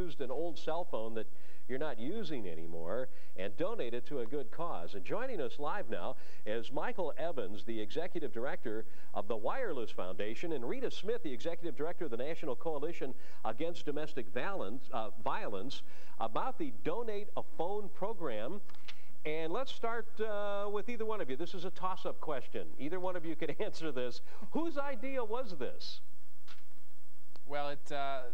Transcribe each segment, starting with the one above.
used an old cell phone that you're not using anymore and donate it to a good cause. And joining us live now is Michael Evans, the Executive Director of the Wireless Foundation, and Rita Smith, the Executive Director of the National Coalition Against Domestic Violence, about the Donate a Phone program. And let's start with either one of you. This is a toss-up question. Either one of you could answer this. Whose idea was this? Well,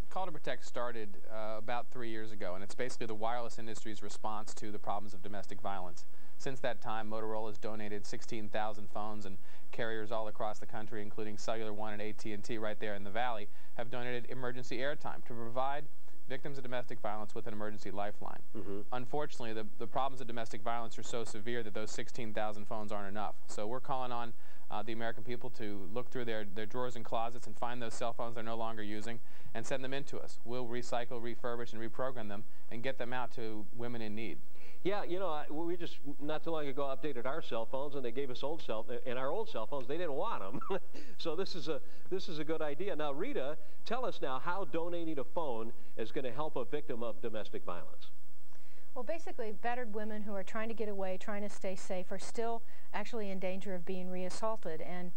Call to Protect started about 3 years ago, and it's basically the wireless industry's response to the problems of domestic violence. Since that time, Motorola has donated 16,000 phones, and carriers all across the country, including Cellular One and AT&T right there in the Valley, have donated emergency airtime to provide victims of domestic violence with an emergency lifeline. Unfortunately, the problems of domestic violence are so severe that those 16,000 phones aren't enough. So we're calling on the American people to look through their drawers and closets and find those cell phones they're no longer using and send them in to us. We'll recycle, refurbish, and reprogram them and get them out to women in need. Yeah, you know, we just not too long ago updated our cell phones, and they gave us our old cell phones, they didn't want them. So this is a good idea. Now, Rita, tell us now how donating a phone is going to help a victim of domestic violence. Well, basically, battered women who are trying to get away, trying to stay safe, are still actually in danger of being reassaulted. And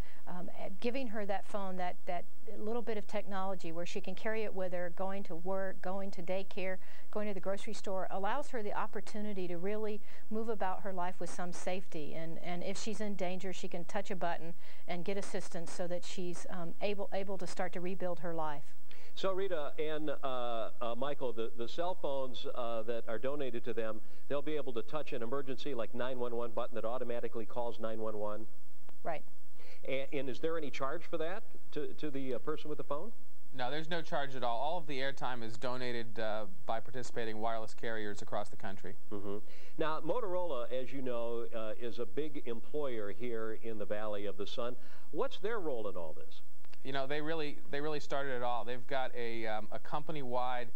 giving her that phone, that little bit of technology where she can carry it with her, going to work, going to daycare, going to the grocery store, allows her the opportunity to really move about her life with some safety. And if she's in danger, she can touch a button and get assistance so that she's able to start to rebuild her life. So, Rita and Michael, the cell phones that are donated to them, they'll be able to touch an emergency like 911 button that automatically calls 911? Right. And is there any charge for that to the person with the phone? No, there's no charge at all. All of the airtime is donated by participating wireless carriers across the country. Now, Motorola, as you know, is a big employer here in the Valley of the Sun. What's their role in all this? You know, they really started it all. They've got a company-wide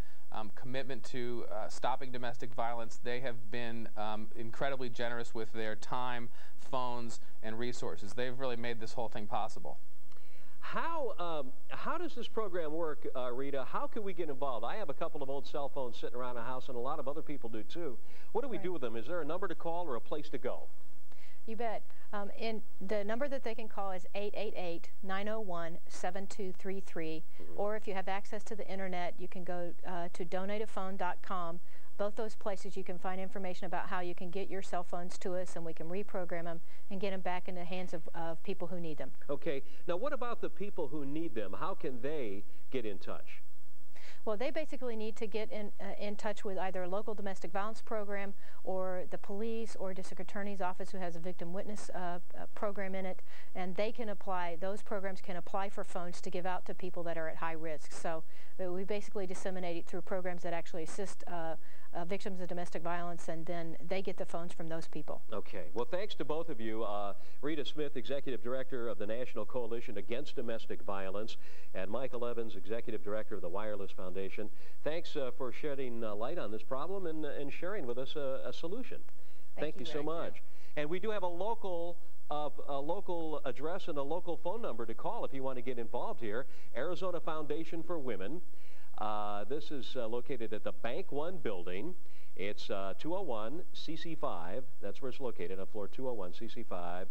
commitment to stopping domestic violence. They have been incredibly generous with their time, phones, and resources. They've really made this whole thing possible. How does this program work, Rita? How can we get involved? I have a couple of old cell phones sitting around the house, and a lot of other people do too. What do we do with them? Is there a number to call or a place to go? You bet. And the number that they can call is 888-901-7233. Or if you have access to the internet, you can go to donateaphone.com. Both those places you can find information about how you can get your cell phones to us, and we can reprogram them and get them back in the hands of people who need them. Okay. Now, what about the people who need them? How can they get in touch? Well, they basically need to get in touch with either a local domestic violence program or the police or district attorney's office who has a victim witness program in it, and they can apply, those programs can apply for phones to give out to people that are at high risk. So we basically disseminate it through programs that actually assist victims of domestic violence, and then they get the phones from those people. Okay. Well, thanks to both of you. Rita Smith, Executive Director of the National Coalition Against Domestic Violence, and Michael Evans, Executive Director of the Wireless Foundation. Thanks for shedding light on this problem and sharing with us a solution. Thank you so much. And we do have a local address and a local phone number to call if you want to get involved here. Arizona Foundation for Women. This is located at the Bank One building. It's 201 CC5. That's where it's located, on floor 201 CC5.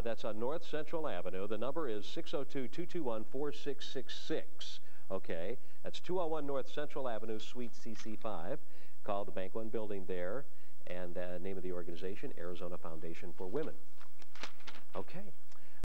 That's on North Central Avenue. The number is 602-221-4666. Okay, that's 201 North Central Avenue, Suite CC5. Call the Bank One building there, and the name of the organization, Arizona Foundation for Women. Okay.